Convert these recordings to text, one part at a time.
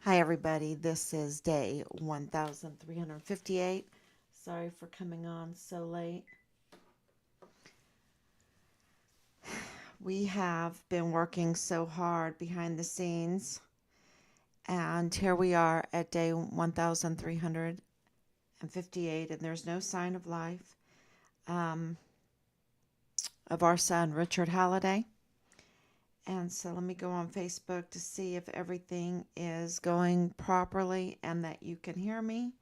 Hi, everybody. This is day 1358. Sorry for coming on so late. We have been working so hard behind the scenes, and here we are at day 1358, and there's no sign of life um, of our son, Richard Halliday. And so let me go on Facebook to see if everything is going properly and that you can hear me.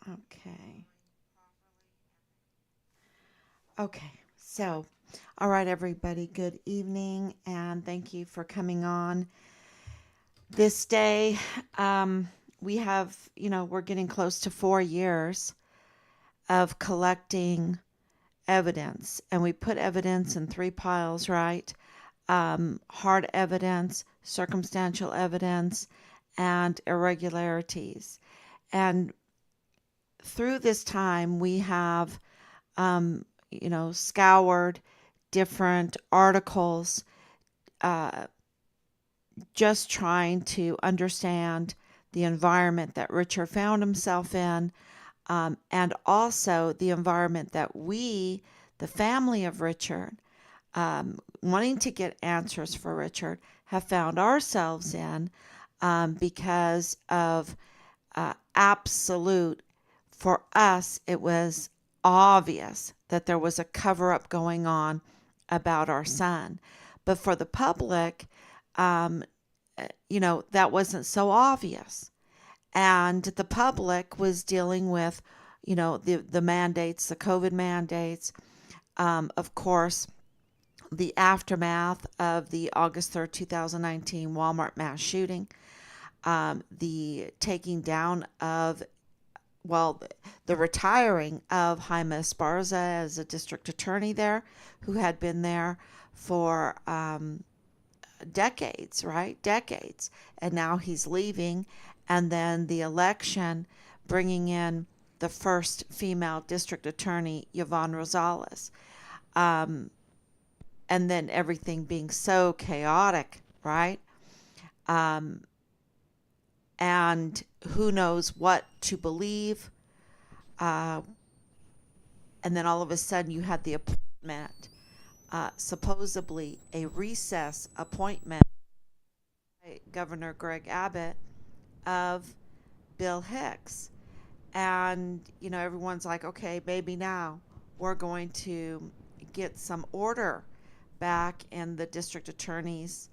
Okay. Okay. So, all right, everybody, good evening, and thank you for coming on this day. Um, we have, we're getting close to 4 years of collecting evidence, and we put evidence in three piles, right? Hard evidence, circumstantial evidence, and irregularities. And through this time, we have, scoured different articles, uh, just trying to understand the environment that Richard found himself in, and also the environment that we, the family of Richard, wanting to get answers for Richard, have found ourselves in because of absolute, for us, it was obvious that there was a cover up going on about our son. But for the public, um, that wasn't so obvious. And the public was dealing with, the mandates, the COVID mandates, of course, the aftermath of the August 3rd, 2019 Walmart mass shooting, the taking down of, well, the retiring of Jaime Esparza as a district attorney there, who had been there for decades, right? Decades. And now he's leaving. And then the election, bringing in the first female district attorney, Yvonne Rosales. Um, and then everything being so chaotic, right? Um, and who knows what to believe. Uh, and then all of a sudden you had the appointment, supposedly a recess appointment by Governor Greg Abbott of Bill Hicks. And, everyone's like, okay, maybe now we're going to get some order back in the district attorney's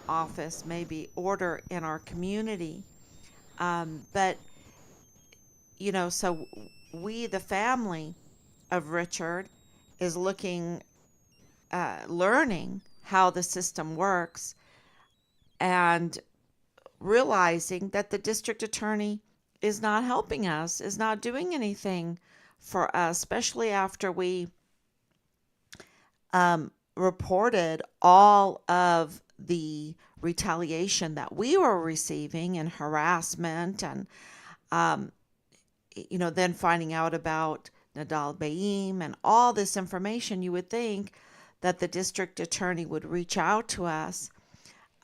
office, maybe order in our community. But, so we, the family of Richard, is looking, learning how the system works and realizing that the district attorney is not helping us, is not doing anything for us, especially after we reported all of the retaliation that we were receiving and harassment and, then finding out about Nadal Baim and all this information. You would think that the district attorney would reach out to us,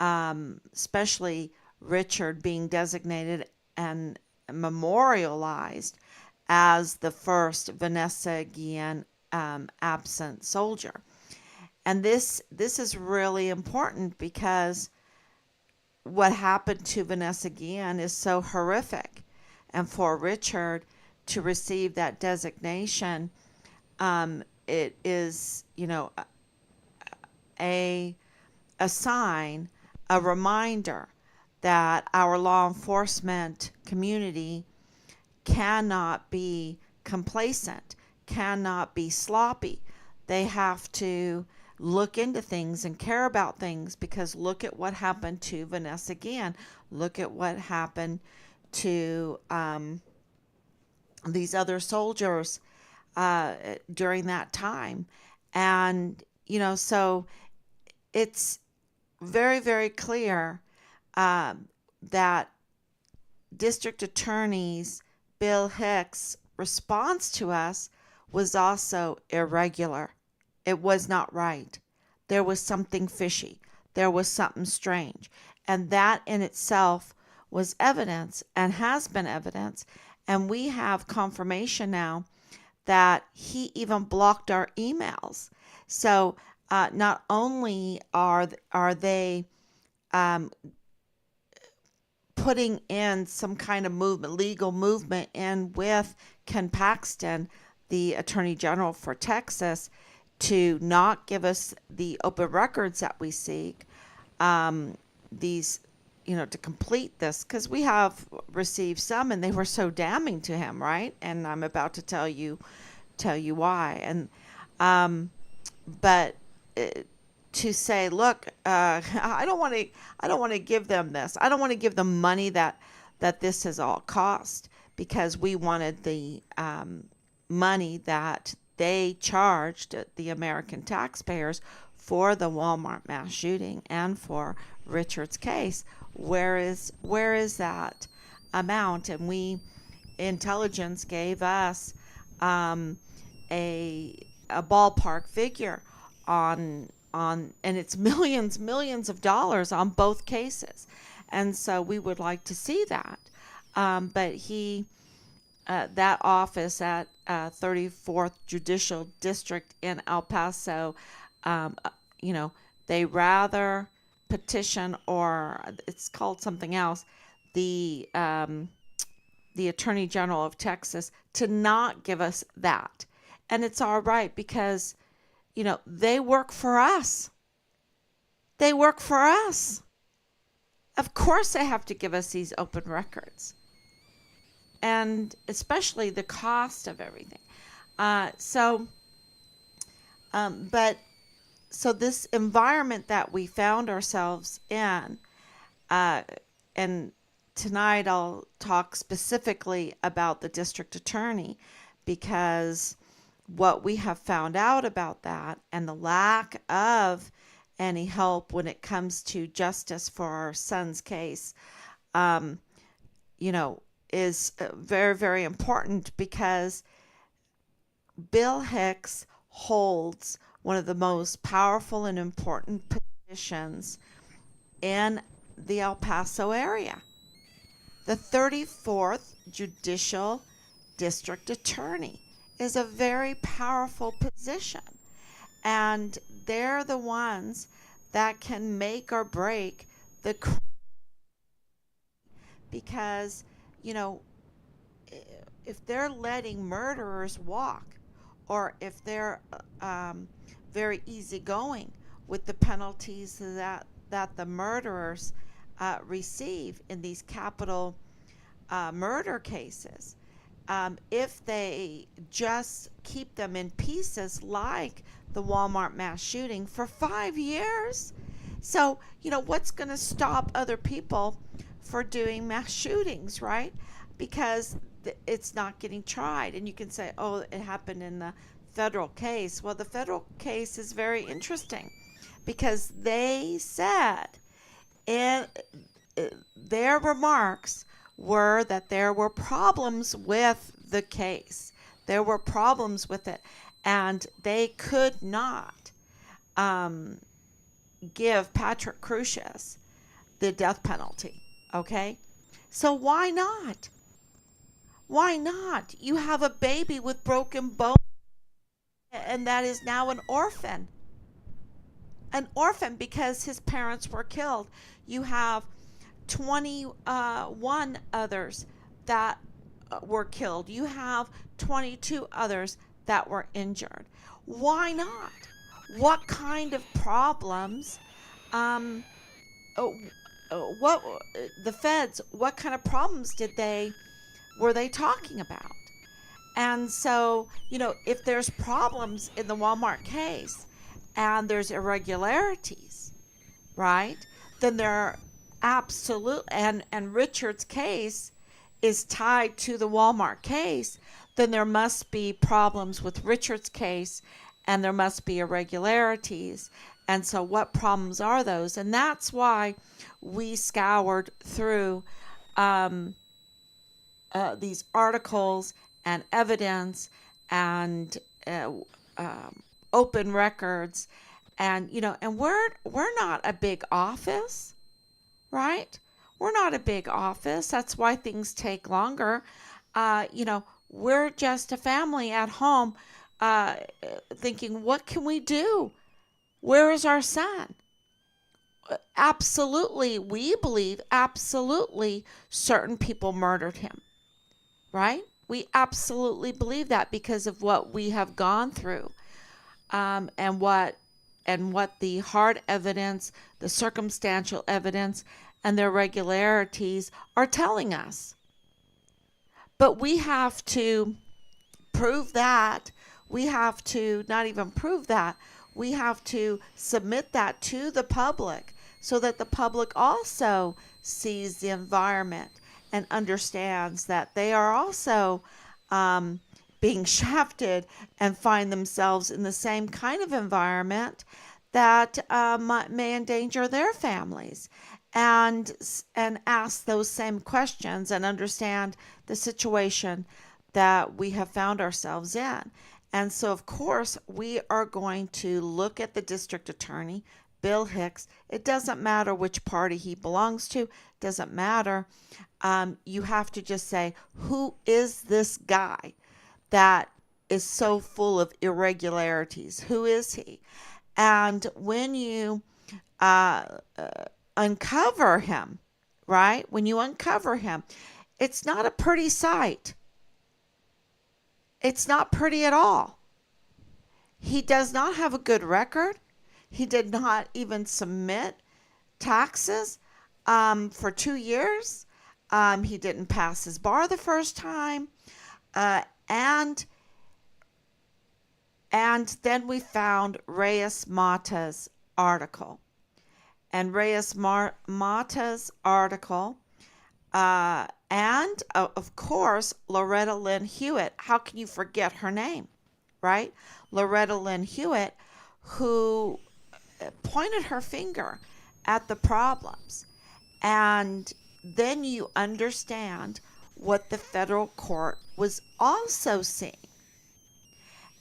especially Richard being designated and memorialized as the first Vanessa Guillen absent soldier. And this is really important because what happened to Vanessa Guillen is so horrific. And for Richard to receive that designation, it is, a sign, a reminder that our law enforcement community cannot be complacent, cannot be sloppy. They have to look into things and care about things, because look at what happened to Vanessa Guillen. Look at what happened to these other soldiers during that time. And, so it's very, very clear that District Attorney's Bill Hicks' response to us was also irregular. It was not right. There was something fishy. there was something strange. And that in itself was evidence and has been evidence. And we have confirmation now that he even blocked our emails. So not only are they um, putting in some kind of movement, legal movement, in with Ken Paxton, the Attorney General for Texas, to not give us the open records that we seek, these, to complete this, because we have received some and they were so damning to him, right? And I'm about to tell you why. And but to say, look, I don't want to give them this. I don't want to give them money that this has all cost, because we wanted the money that they charged the American taxpayers for the Walmart mass shooting and for Richard's case. Where is that amount? And intelligence gave us a ballpark figure on and it's millions of dollars on both cases. And so we would like to see that. But that office at 34th Judicial District in El Paso, they rather petition, or it's called something else, the Attorney General of Texas, to not give us that. And it's all right, because they work for us. They work for us. Of course they have to give us these open records. And especially the cost of everything. So this environment that we found ourselves in, and tonight I'll talk specifically about the district attorney, because what we have found out about that and the lack of any help when it comes to justice for our son's case, is very, very important, because Bill Hicks holds one of the most powerful and important positions in the El Paso area. The 34th Judicial District Attorney is a very powerful position, and they're the ones that can make or break the crime. Because if they're letting murderers walk, or if they're very easygoing with the penalties that the murderers receive in these capital murder cases, if they just keep them in pieces, like the Walmart mass shooting, for 5 years. So, what's going to stop other people for doing mass shootings, right? Because it's not getting tried. And you can say, oh, it happened in the federal case. Well, the federal case is very interesting, because they said in their remarks were that there were problems with the case. There were problems with it, and they could not give Patrick Crusius the death penalty. Okay? So why not? Why not? You have a baby with broken bones, and that is now an orphan. An orphan because his parents were killed. You have 21 others that were killed. You have 22 others that were injured. Why not? What kind of problems? What the feds? What kind of problems were they talking about? And so, if there's problems in the Walmart case and there's irregularities, right? Then there are and Richard's case is tied to the Walmart case, then there must be problems with Richard's case, and there must be irregularities. And so what problems are those? And that's why we scoured through these articles and evidence and open records And and we're not a big office, right? We're not a big office. That's why things take longer. We're just a family at home, uh, thinking, what can we do? Where is our son? Absolutely, we believe absolutely certain people murdered him, right? We absolutely believe that because of what we have gone through, and what the hard evidence, the circumstantial evidence, and the irregularities are telling us. But we have to prove that. We have to not even prove that. We have to submit that to the public so that the public also sees the environment and understands that they are also um, being shafted and find themselves in the same kind of environment that may endanger their families, and ask those same questions and understand the situation that we have found ourselves in. And so, of course, we are going to look at the district attorney, Bill Hicks. It doesn't matter which party he belongs to, doesn't matter. You have to just say, who is this guy that is so full of irregularities? Who is he? And when you uh, uncover him, right? When you uncover him, it's not a pretty sight. It's not pretty at all. He does not have a good record. He did not even submit taxes for 2 years. He didn't pass his bar the first time. And then we found Reyes Mata's article. And Reyes Mata's article, and of course, Loretta Lynn Hewitt. How can you forget her name, right? Loretta Lynn Hewitt, who pointed her finger at the problems. And then you understand what the federal court was also seeing.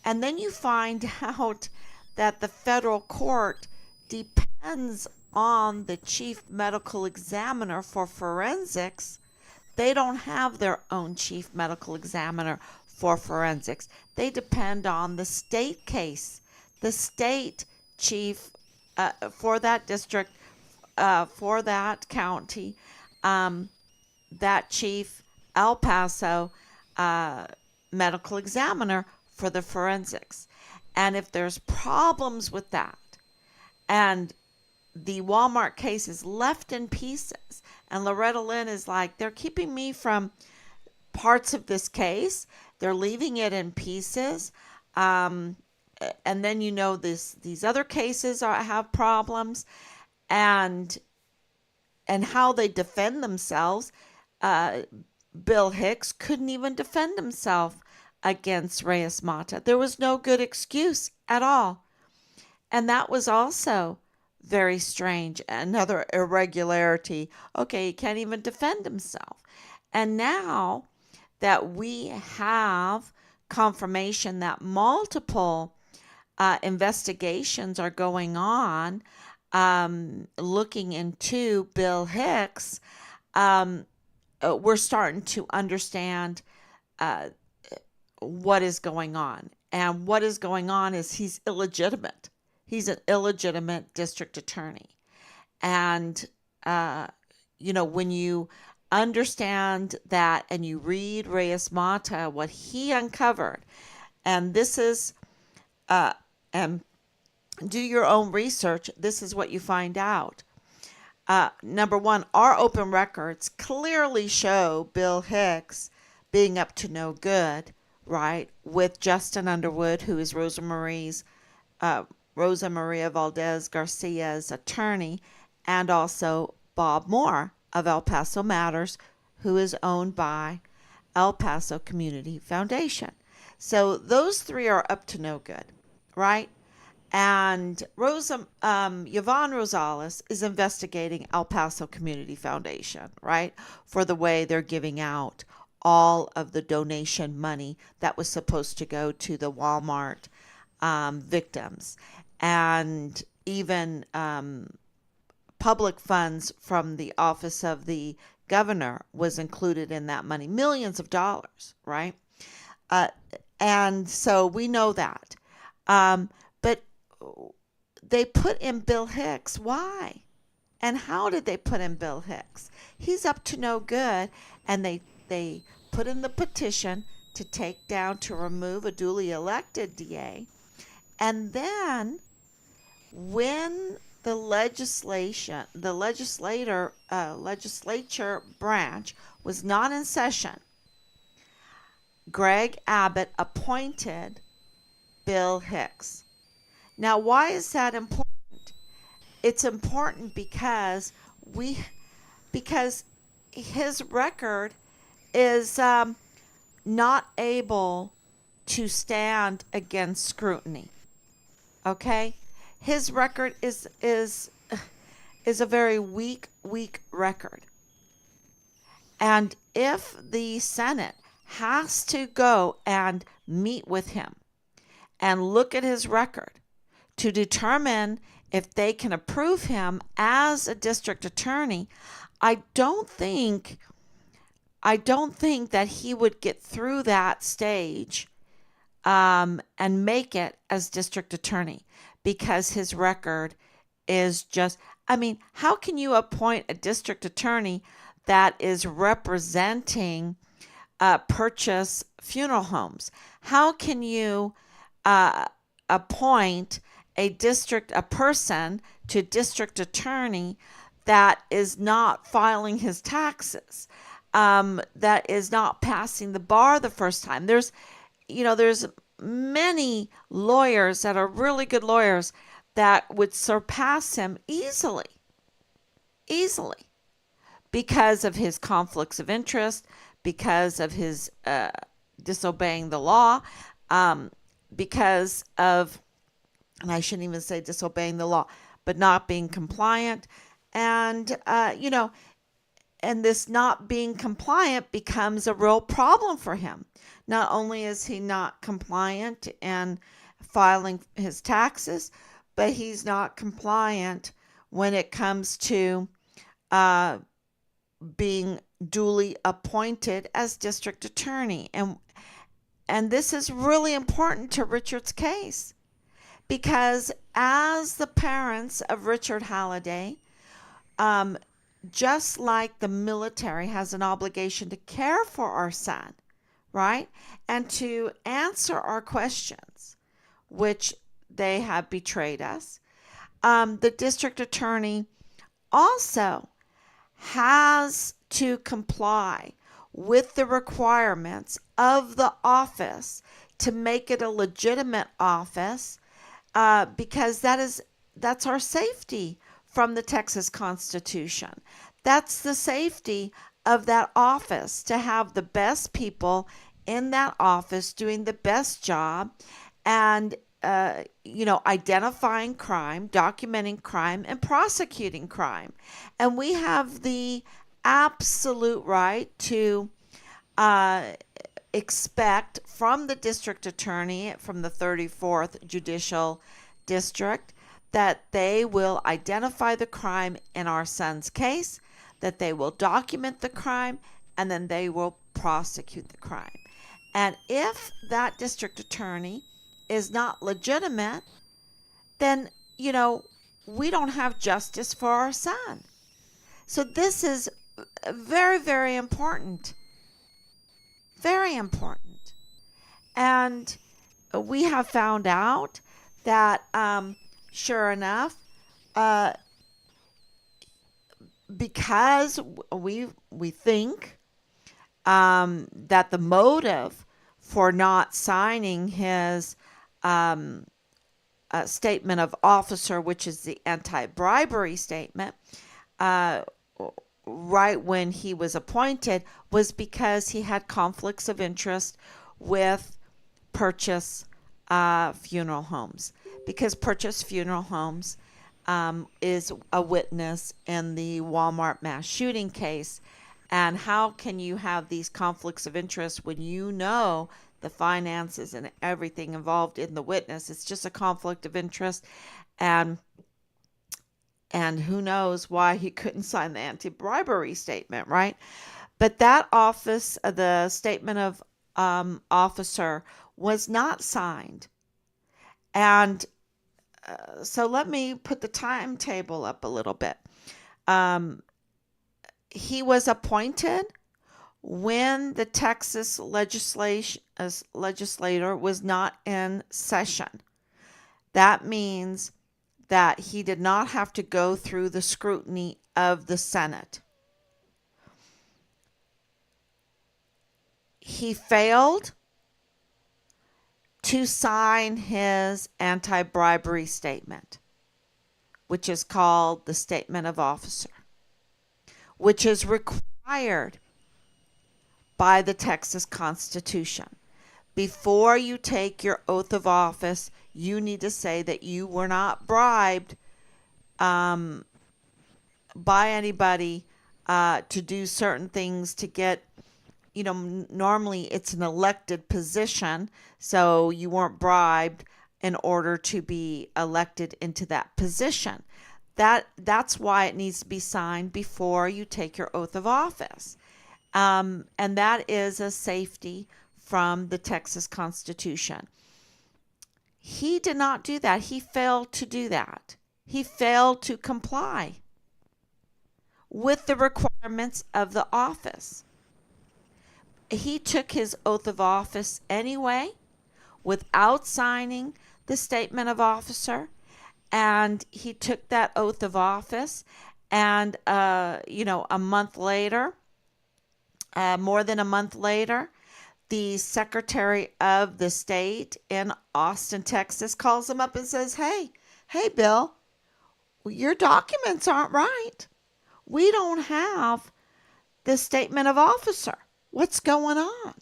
And then you find out that the federal court depends on the chief medical examiner for forensics. They don't have their own chief medical examiner for forensics. They depend on the state case, the state chief for that district, for that county, that chief El Paso medical examiner for the forensics. And if there's problems with that, and the Walmart case is left in pieces, and Loretta Lynn is like, they're keeping me from parts of this case, they're leaving it in pieces, and then these other cases have problems, and how they defend themselves. Bill Hicks couldn't even defend himself against Reyes Mata. There was no good excuse at all. And that was also very strange. Another irregularity. Okay, he can't even defend himself. And now that we have confirmation that multiple investigations are going on, looking into Bill Hicks, we're starting to understand what is going on. And what is going on is he's illegitimate. He's an illegitimate district attorney. And, when you understand that and you read Reyes Mata, what he uncovered, and this is, and do your own research, this is what you find out. Number one, our open records clearly show Bill Hicks being up to no good, right, with Justin Underwood, who is Rosa Maria Valdez Garcia's attorney, and also Bob Moore of El Paso Matters, who is owned by El Paso Community Foundation. So those three are up to no good, right? And Yvonne Rosales is investigating El Paso Community Foundation, right, for the way they're giving out all of the donation money that was supposed to go to the Walmart victims. and even public funds from the office of the governor was included in that money, millions of dollars, right? Uh, and so we know that. But they put in Bill Hicks. Why? And how did they put in Bill Hicks? He's up to no good. And they put in the petition to take down, to remove a duly elected DA. And then when the legislature branch was not in session, Greg Abbott appointed Bill Hicks. Now, why is that important? It's important because his record is not able to stand against scrutiny. Okay, his record is a very weak record, and if the Senate has to go and meet with him and look at his record to determine if they can approve him as a district attorney, I don't think that he would get through that stage and make it as district attorney, because his record is just, I mean, how can you appoint a district attorney that is representing purchase funeral homes? How can you appoint a person to district attorney that is not filing his taxes, that is not passing the bar the first time? There's many lawyers that are really good lawyers that would surpass him easily, because of his conflicts of interest, because of his disobeying the law, because of, and I shouldn't even say disobeying the law, but not being compliant. And, and this not being compliant becomes a real problem for him. Not only is he not compliant and filing his taxes, but he's not compliant when it comes to being duly appointed as district attorney. And this is really important to Richard's case, because as the parents of Richard Halliday, just like the military has an obligation to care for our son, right? And to answer our questions, which they have betrayed us. The district attorney also has to comply with the requirements of the office to make it a legitimate office, because that's our safety from the Texas Constitution. That's the safety of that office, to have the best people in that office doing the best job and identifying crime, documenting crime, and prosecuting crime. And we have the absolute right to expect from the district attorney from the 34th Judicial District that they will identify the crime in our son's case, that they will document the crime, and then they will prosecute the crime. And if that district attorney is not legitimate, then, we don't have justice for our son. So this is very, very important. Very important. And we have found out that, sure enough, because we think that the motive for not signing his statement of officer, which is the anti-bribery statement, right when he was appointed, was because he had conflicts of interest with Purchase Funeral Homes. Because Purchase Funeral Homes is a witness in the Walmart mass shooting case. And how can you have these conflicts of interest when you know the finances and everything involved in the witness. It's just a conflict of interest, and who knows why he couldn't sign the anti-bribery statement, right? But that office, the statement of officer, was not signed. And so let me put the timetable up a little bit. Um, he was appointed when the Texas legislator was not in session. That means that he did not have to go through the scrutiny of the Senate. He failed to sign his anti-bribery statement, which is called the Statement of Officer, which is required by the Texas Constitution. Before you take your oath of office, you need to say that you were not bribed by anybody to do certain things to get, normally it's an elected position, so you weren't bribed in order to be elected into that position. That's why it needs to be signed before you take your oath of office. And that is a safety from the Texas Constitution. He did not do that. He failed to do that. He failed to comply with the requirements of the office. He took his oath of office anyway without signing the statement of officer, and he took that oath of office, and a month later, more than a month later, the Secretary of the State in Austin, Texas, calls him up and says, hey, Bill, your documents aren't right. We don't have the statement of officer. What's going on?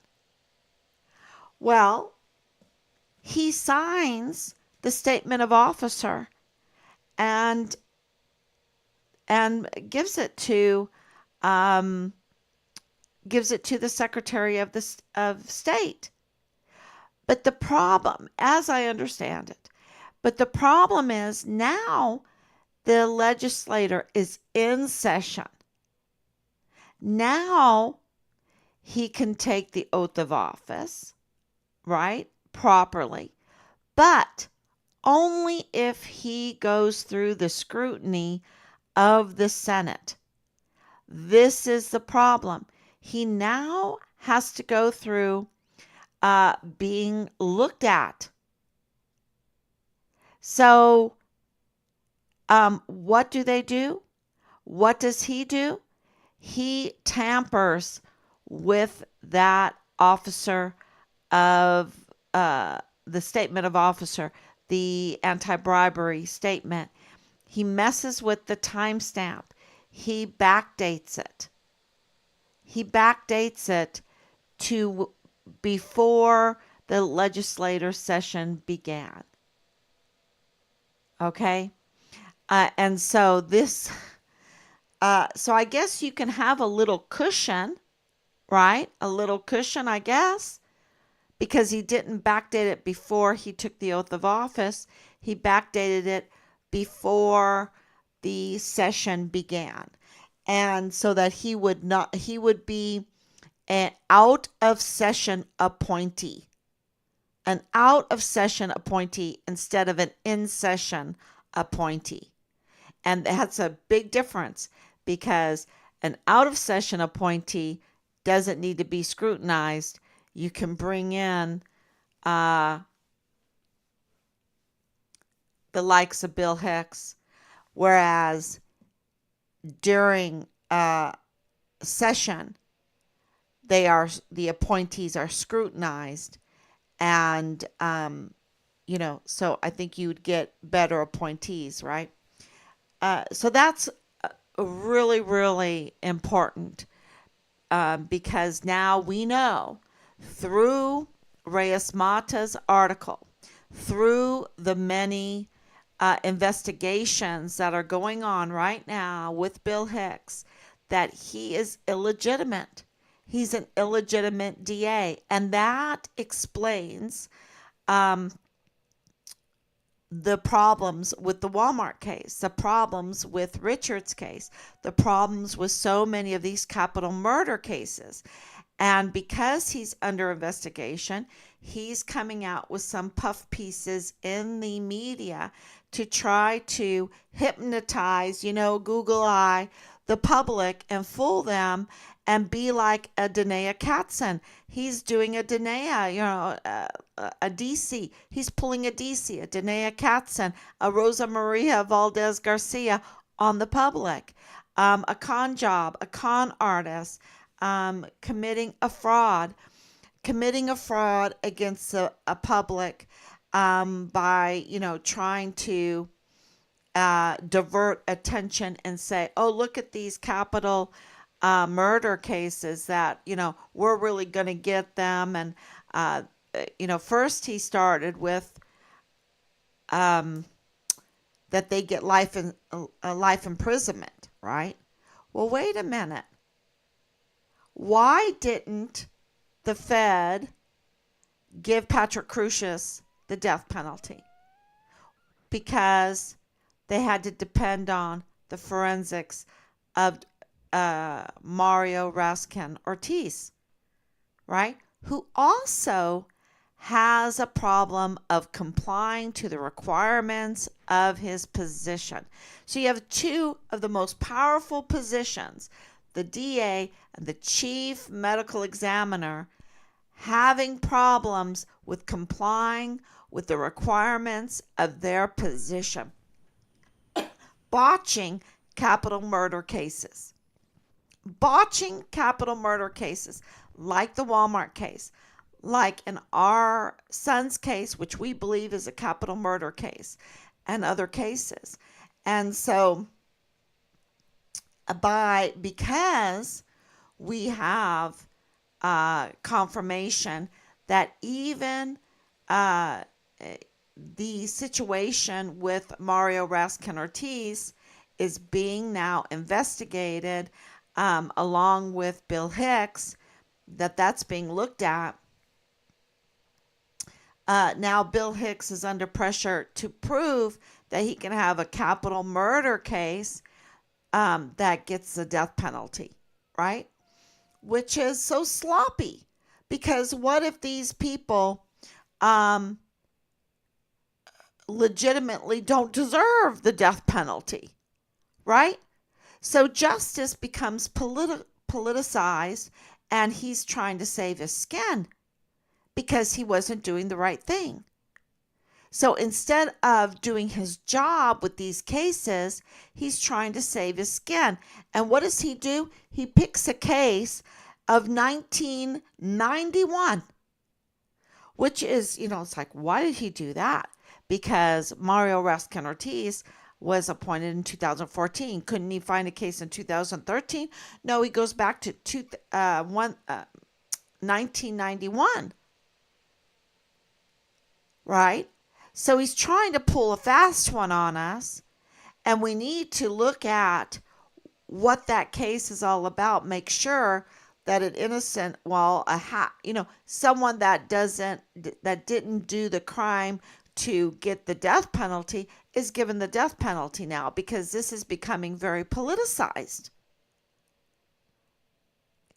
Well, he signs the statement of officer and gives it to the Secretary of State. But the problem, as I understand it, is now the legislator is in session. Now he can take the oath of office, right, properly, but only if he goes through the scrutiny of the Senate. This is the problem. He now has to go through being looked at. So what do they do? What does he do? He tampers with that officer of the statement of officer, the anti-bribery statement. He messes with the timestamp. He backdates it. To before the legislative session began. Okay? And so this, so I guess you can have a little cushion, right? A little cushion, I guess, because he didn't backdate it before he took the oath of office. He backdated it before the session began. And so that he would be an out of session appointee. An out of session appointee instead of an in session appointee. And that's a big difference, because an out of session appointee doesn't need to be scrutinized. You can bring in the likes of Bill Hicks, whereas during session, the appointees are scrutinized, and so I think you would get better appointees, right? So that's really, really important, because now we know through Reyes Mata's article, through the many investigations that are going on right now with Bill Hicks, that he is illegitimate. He's an illegitimate DA. And that explains um, the problems with the Walmart case, the problems with Richard's case, the problems with so many of these capital murder cases. And because he's under investigation, he's coming out with some puff pieces in the media to try to hypnotize, Google Eye, the public and fool them and be like a Danae Katzen. He's doing a Danae, a DC. He's pulling a DC, a Danae Katzen, a Rosa Maria Valdez Garcia on the public, a con job, a con artist, committing a fraud against a public by trying to divert attention and say, oh, look at these capital murder cases that we're really going to get them. And first he started with that they get life imprisonment, right? Well, wait a minute. Why didn't the Fed give Patrick Crusius the death penalty? Because they had to depend on the forensics of Mario Raskin Ortiz, right? Who also has a problem of complying to the requirements of his position. So you have two of the most powerful positions, the DA and the chief medical examiner, having problems with complying with the requirements of their position, botching capital murder cases, like the Walmart case, like in our son's case, which we believe is a capital murder case, and other cases. And so because we have confirmation that even the situation with Mario Raskin Ortiz is being now investigated along with Bill Hicks, that's being looked at. Now Bill Hicks is under pressure to prove that he can have a capital murder case that gets the death penalty, right? Which is so sloppy, because what if these people legitimately don't deserve the death penalty, right? So justice becomes politicized, and he's trying to save his skin because he wasn't doing the right thing. So instead of doing his job with these cases, he's trying to save his skin. And what does he do? He picks a case of 1991, which is, it's like, why did he do that? Because Mario Raskin Ortiz was appointed in 2014. Couldn't he find a case in 2013? No, he goes back to 1991, right? So he's trying to pull a fast one on us, and we need to look at what that case is all about. Make sure that an innocent, someone that didn't do the crime to get the death penalty is given the death penalty now, because this is becoming very politicized.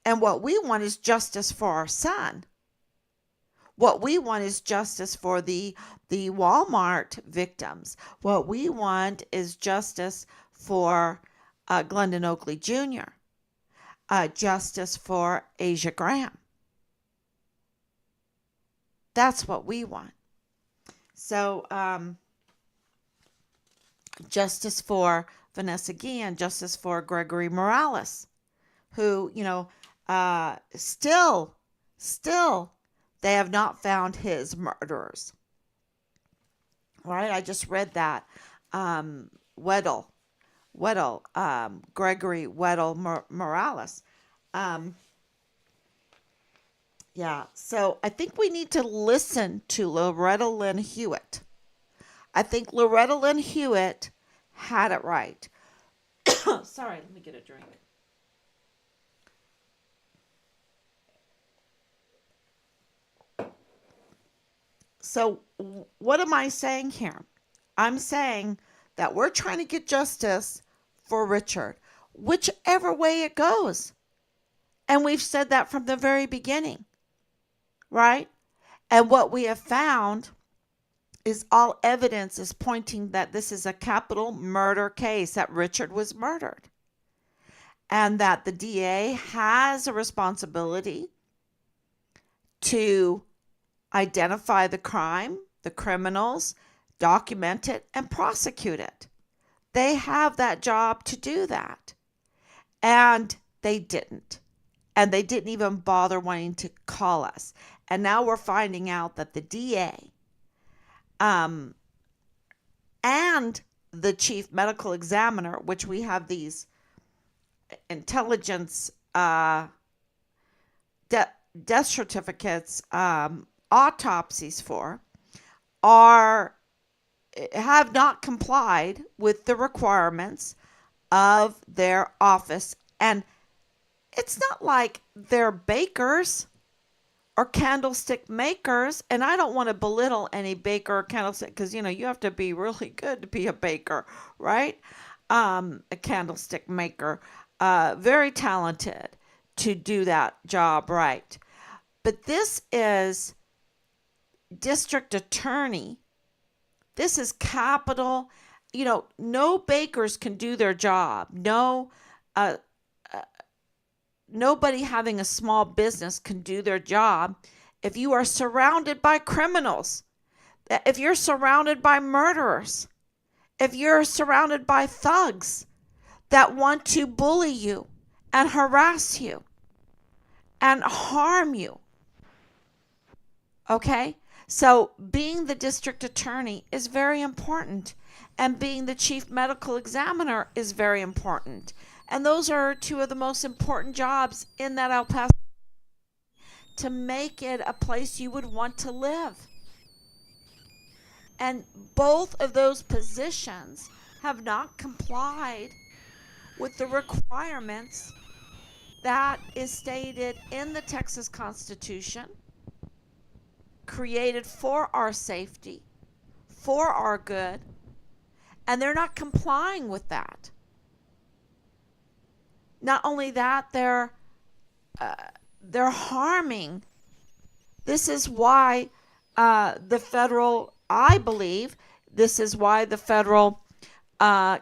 And what we want is justice for our son. What we want is justice for the Walmart victims. What we want is justice for Glendon Oakley Jr., justice for Asia Graham. That's what we want. So, justice for Vanessa Guillen, justice for Gregory Morales, who, still, they have not found his murderers. Right? I just read that. Gregory Weddle Morales. Yeah, so I think we need to listen to Loretta Lynn Hewitt. I think Loretta Lynn Hewitt had it right. Sorry, let me get a drink. So, what am I saying here? I'm saying that we're trying to get justice for Richard, whichever way it goes. And we've said that from the very beginning, right? And what we have found is all evidence is pointing that this is a capital murder case, that Richard was murdered, and that the DA has a responsibility to identify the crime, the criminals, document it, and prosecute it. They have that job to do that. And they didn't. And they didn't even bother wanting to call us. And now we're finding out that the DA and the chief medical examiner, which we have these intelligence death certificates, autopsies for, have not complied with the requirements of their office. And it's not like they're bakers or candlestick makers. And I don't want to belittle any baker or candlestick, because, you have to be really good to be a baker, right? A candlestick maker, very talented to do that job right. But this is district attorney. This is capital. No bakers can do their job. No, nobody having a small business can do their job if you are surrounded by criminals, if you're surrounded by murderers, if you're surrounded by thugs that want to bully you and harass you and harm you. Okay? So being the district attorney is very important, and being the chief medical examiner is very important. And those are two of the most important jobs in that El Paso, to make it a place you would want to live. And both of those positions have not complied with the requirements that is stated in the Texas Constitution, created for our safety, for our good, and they're not complying with that. Not only that, they're harming. This is why I believe this is why the federal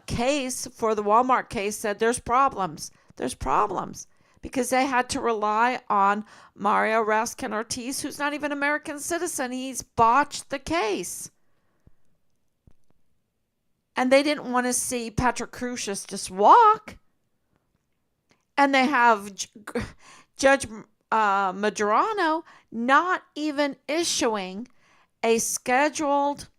case for the Walmart case said there's problems. There's problems because they had to rely on Mario Raskin Ortiz, who's not even an American citizen. He's botched the case. And they didn't want to see Patrick Crucius just walk. And they have Judge Madrano not even issuing a scheduled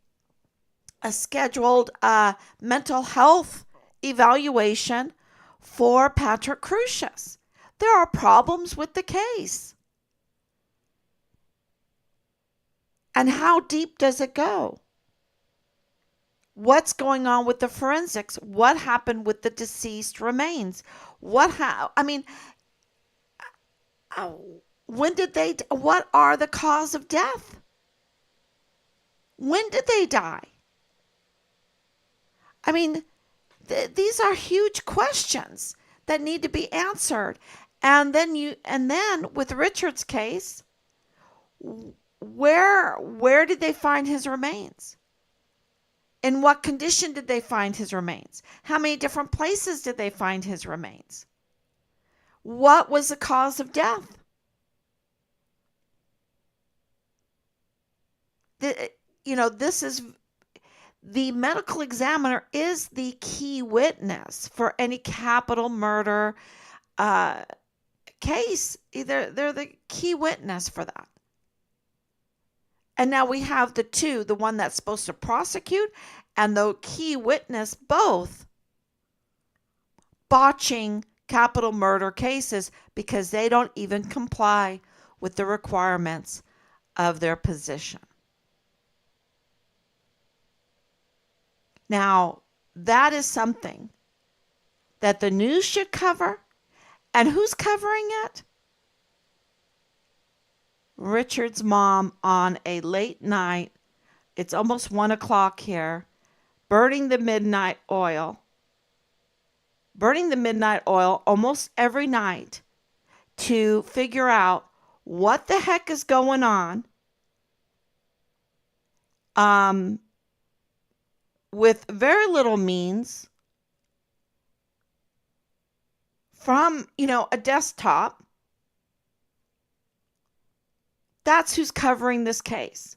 mental health evaluation for Patrick Crucius. There are problems with the case. And how deep does it go? What's going on with the forensics? What happened with the deceased remains? What are the cause of death? When did they die? These are huge questions that need to be answered. And then with Richard's case, where did they find his remains? In what condition did they find his remains? How many different places did they find his remains? What was the cause of death? This is the medical examiner is the key witness for any capital murder case. They're the key witness for that. And now we have the one that's supposed to prosecute and the key witness, both botching capital murder cases because they don't even comply with the requirements of their position. Now, that is something that the news should cover. And who's covering it? Richard's mom on a late night It's almost 1 o'clock here. Burning the midnight oil. Burning the midnight oil almost every night to figure out what the heck is going on. With very little means from, a desktop. That's who's covering this case.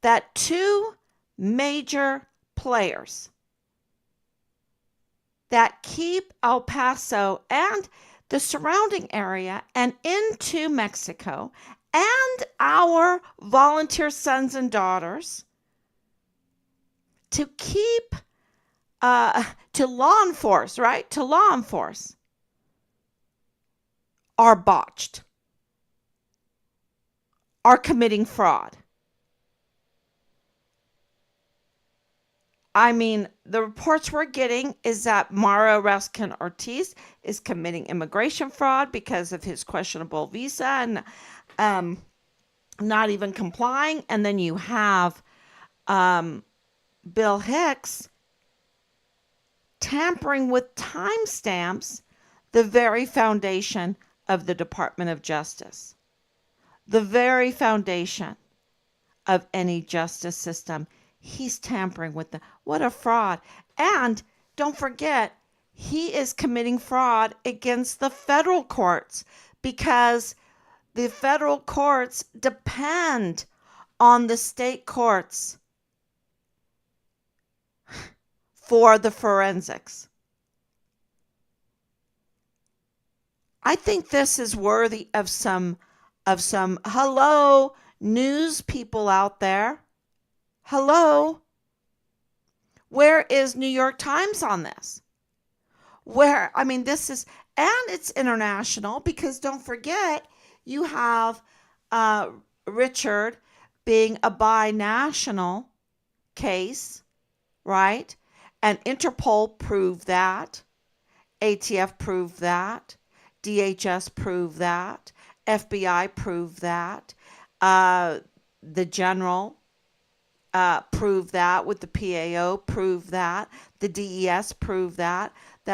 That two major players that keep El Paso and the surrounding area and into Mexico and our volunteer sons and daughters to keep to law enforce, right? To law enforce are botched, are committing fraud. I mean, the reports we're getting is that Mario Raskin Ortiz is committing immigration fraud because of his questionable visa and not even complying. And then you have Bill Hicks tampering with timestamps, the very foundation of the Department of Justice, the very foundation of any justice system. He's tampering with what a fraud. And don't forget, he is committing fraud against the federal courts because the federal courts depend on the state courts for the forensics. I think this is worthy of some hello news people out there. Hello. Where is New York Times on this? This is, and it's international because don't forget, you have Richard being a binational case, right? And Interpol proved that. ATF proved that. DHS proved that. FBI proved that. The general proved that with the PAO, proved that. The DES proved that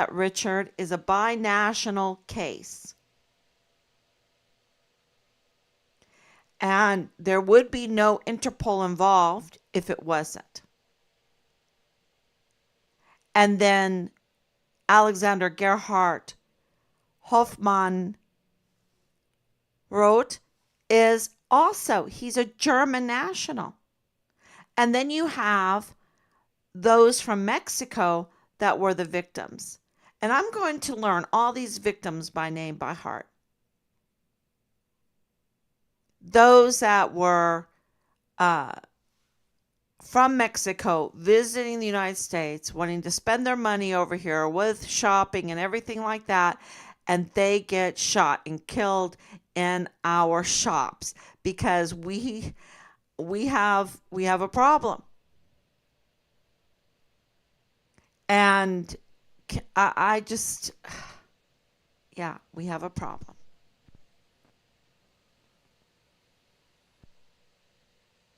Richard is a binational case. And there would be no Interpol involved if it wasn't. And then Alexander Gerhard Hoffmann wrote is also, he's a German national. And then you have those from Mexico that were the victims. And I'm going to learn all these victims by name by heart. Those that were from Mexico visiting the United States, wanting to spend their money over here with shopping and everything like that, and they get shot and killed in our shops because we have a problem. And I just, yeah, we have a problem.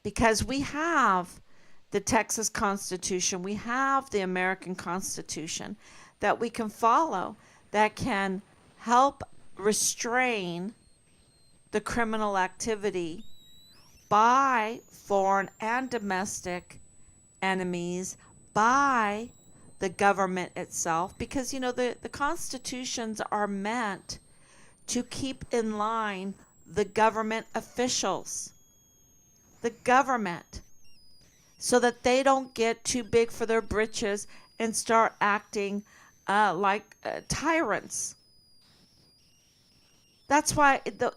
Because we have the Texas Constitution, we have the American Constitution that we can follow that can help restrain the criminal activity by foreign and domestic enemies, by the government itself, because the constitutions are meant to keep in line the government officials, the government, so that they don't get too big for their britches and start acting like tyrants. That's why the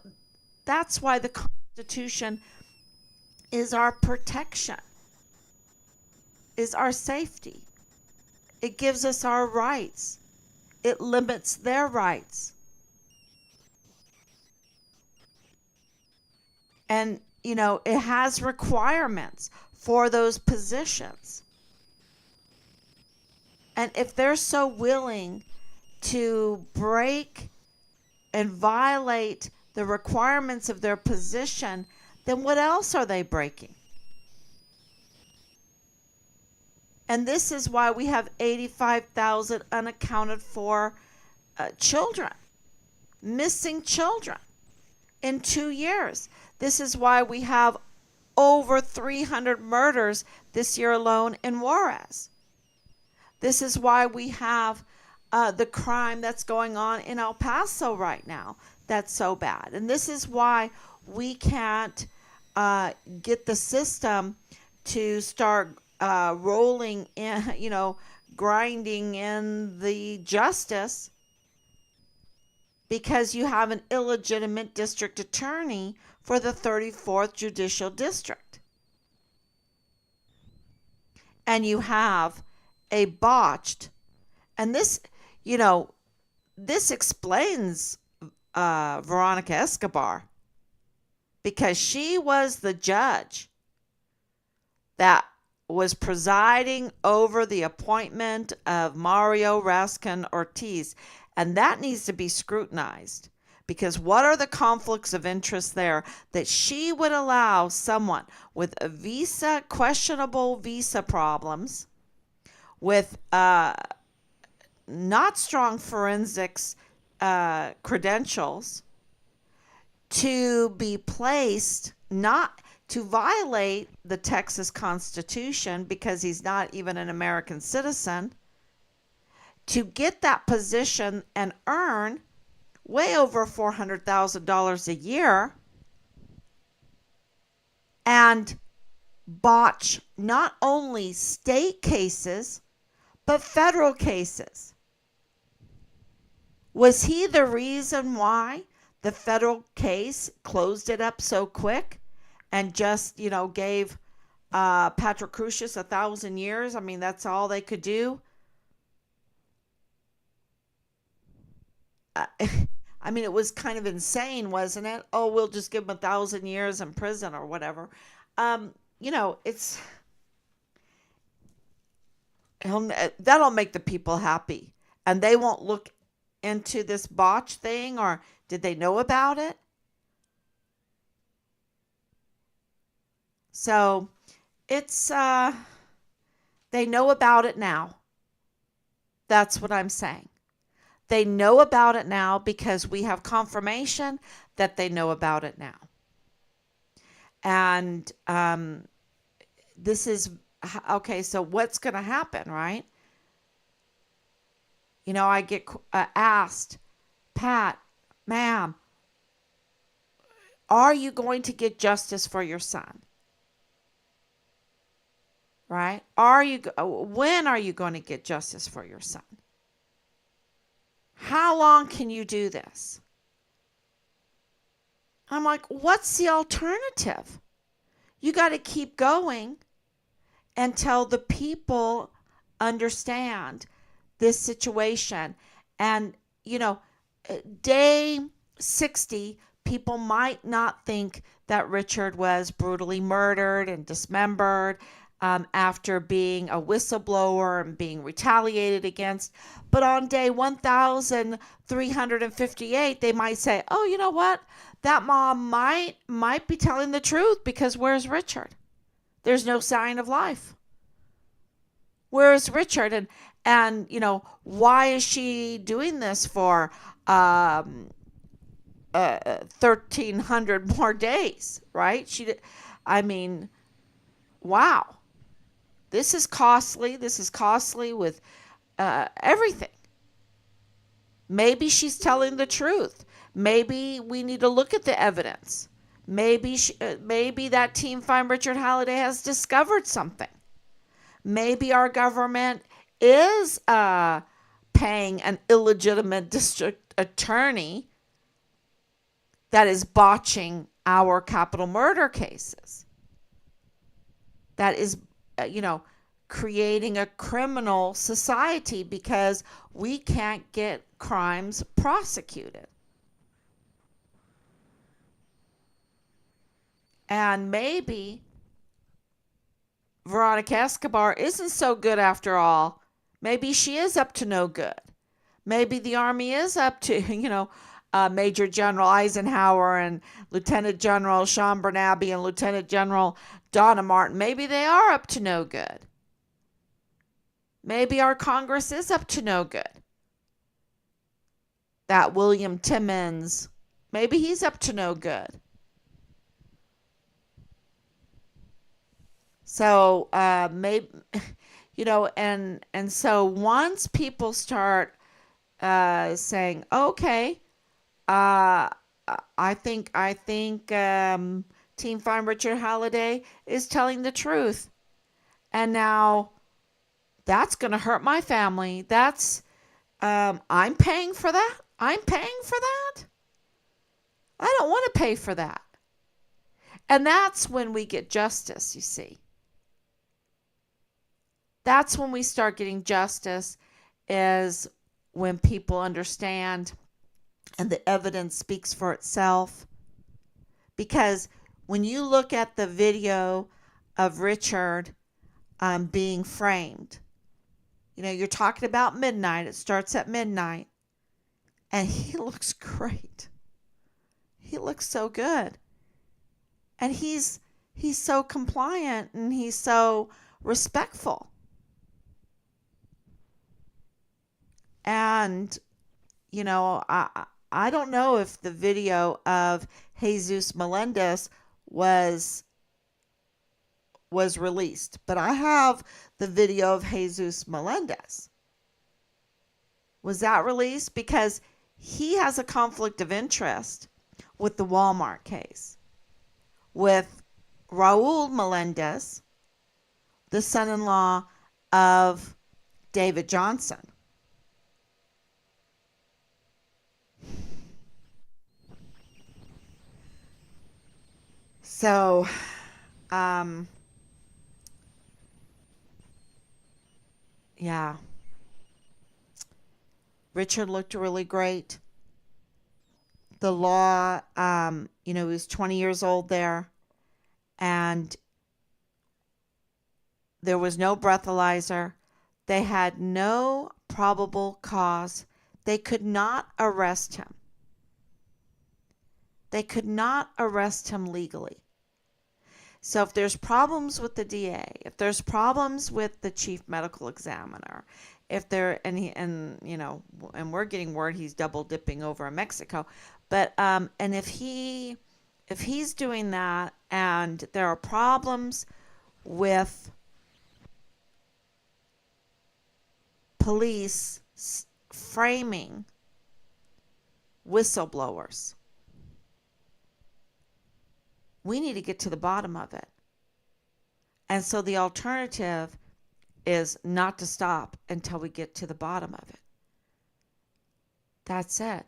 Constitution is our protection, is our safety. It gives us our rights. It limits their rights. And, it has requirements for those positions. And if they're so willing to break and violate the requirements of their position, then what else are they breaking? And this is why we have 85,000 unaccounted for children, missing children in 2 years. This is why we have over 300 murders this year alone in Juarez. This is why we have the crime that's going on in El Paso right now. That's so bad. And this is why we can't get the system to start rolling in, grinding in the justice, because you have an illegitimate district attorney for the 34th Judicial District. And you have a botched, and this explains Veronica Escobar, because she was the judge that was presiding over the appointment of Mario Raskin Ortiz. And that needs to be scrutinized, because what are the conflicts of interest there that she would allow someone with a questionable visa problems, with not strong forensics credentials, to be placed, not to violate the Texas Constitution because he's not even an American citizen, to get that position and earn way over $400,000 a year, and botch not only state cases but federal cases. Was he the reason why the federal case closed it up so quick and just, gave Patrick Crucius 1,000 years? I mean, that's all they could do. I mean, it was kind of insane, wasn't it? Oh, we'll just give him 1,000 years in prison or whatever. It's that'll make the people happy, and they won't look into this botch thing. Or did they know about it? So it's they know about it now. That's what I'm saying. They know about it now because we have confirmation that they know about it now. And this is okay. So what's going to happen, right? I get asked, Pat, ma'am, are you going to get justice for your son? Right? When are you going to get justice for your son? How long can you do this? I'm like, what's the alternative? You got to keep going until the people understand this situation. And, day 60, people might not think that Richard was brutally murdered and dismembered after being a whistleblower and being retaliated against. But on day 1,358, they might say, oh, you know what? That mom might be telling the truth, because where's Richard? There's no sign of life. Where's Richard? And why is she doing this for 1,300 more days, right? Wow. This is costly. This is costly with everything. Maybe she's telling the truth. Maybe we need to look at the evidence. Maybe that Team Find Richard Halliday has discovered something. Maybe our government is paying an illegitimate district attorney that is botching our capital murder cases. That is, creating a criminal society because we can't get crimes prosecuted. And maybe Veronica Escobar isn't so good after all. Maybe she is up to no good. Maybe the Army is up to, Major General Eisenhower and Lieutenant General Sean Bernabe and Lieutenant General Donna Martin. Maybe they are up to no good. Maybe our Congress is up to no good. That William Timmons, maybe he's up to no good. So maybe, and so once people start saying, okay, uh, I think Team Farm Richard Halliday is telling the truth, and now that's going to hurt my family. I'm paying for that. I'm paying for that. I don't want to pay for that. And that's when we get justice, you see. That's when we start getting justice, is when people understand and the evidence speaks for itself. Because when you look at the video of Richard being framed, you're talking about midnight. It starts at midnight. And he looks great. He looks so good. And he's so compliant and he's so respectful. And I don't know if the video of Jesus Melendez was released, but I have the video of Jesus Melendez. Was that released? Because he has a conflict of interest with the Walmart case with Raul Melendez, the son-in-law of David Johnson. So, yeah, Richard looked really great. The law, he was 20 years old there, and there was no breathalyzer. They had no probable cause. They could not arrest him. They could not arrest him legally. So if there's problems with the DA, if there's problems with the chief medical examiner, if there and we're getting word he's double dipping over in Mexico, but and if he's doing that and there are problems with police framing whistleblowers, we need to get to the bottom of it. And so the alternative is not to stop until we get to the bottom of it. That's it.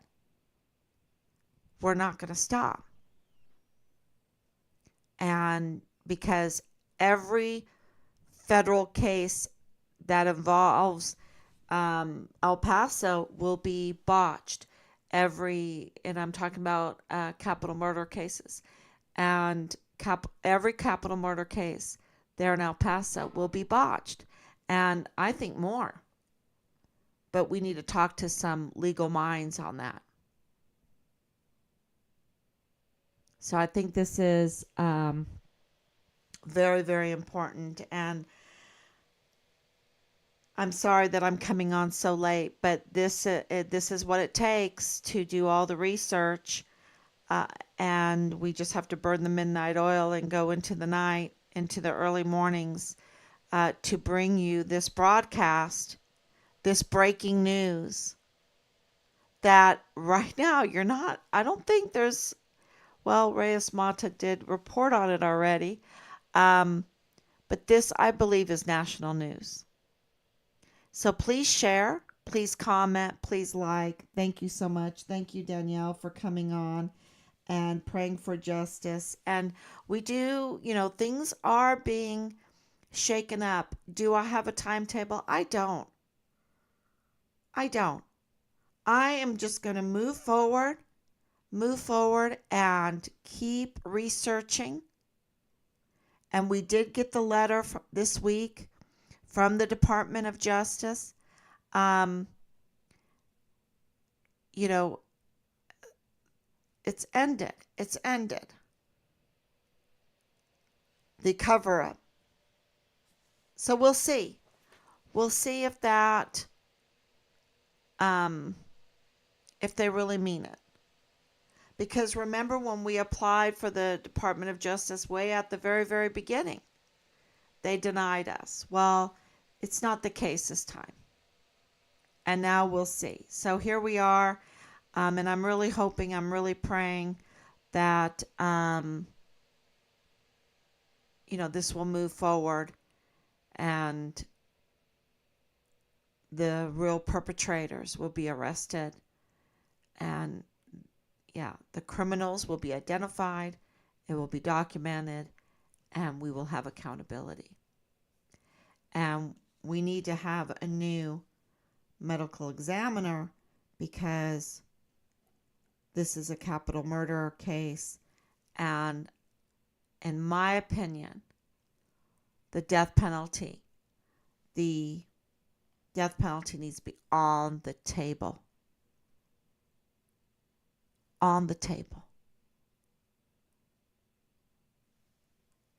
We're not going to stop. And because every federal case that involves El Paso will be botched. And I'm talking about capital murder cases. And every capital murder case there in El Paso will be botched. And I think more. But we need to talk to some legal minds on that. So I think this is very, very important. And I'm sorry that I'm coming on so late, but this is what it takes to do all the research. And we just have to burn the midnight oil and go into the night, into the early mornings, to bring you this broadcast, this breaking news that right now I don't think there's, well, Reyes Mata did report on it already. But this, I believe, is national news. So please share, please comment, please like. Thank you so much. Thank you, Danielle, for coming on and praying for justice. And we do, things are being shaken up. Do I have a timetable? I don't. I am just going to move forward and keep researching. And we did get the letter this week from the Department of Justice. It's ended. The cover up. So we'll see. we'll see if they really mean it. Because remember when we applied for the Department of Justice way at the very, very beginning, they denied us. Well, it's not the case this time. And now we'll see. So here we are. And I'm really hoping, I'm really praying that, this will move forward and the real perpetrators will be arrested. And yeah, the criminals will be identified, it will be documented, and we will have accountability. And we need to have a new medical examiner because this is a capital murder case. And in my opinion, the death penalty needs to be on the table. On the table.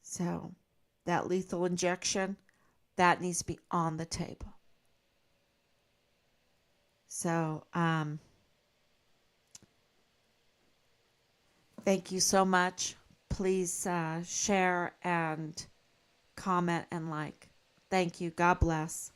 So that lethal injection, that needs to be on the table. So, thank you so much. Please share and comment and like. Thank you. God bless.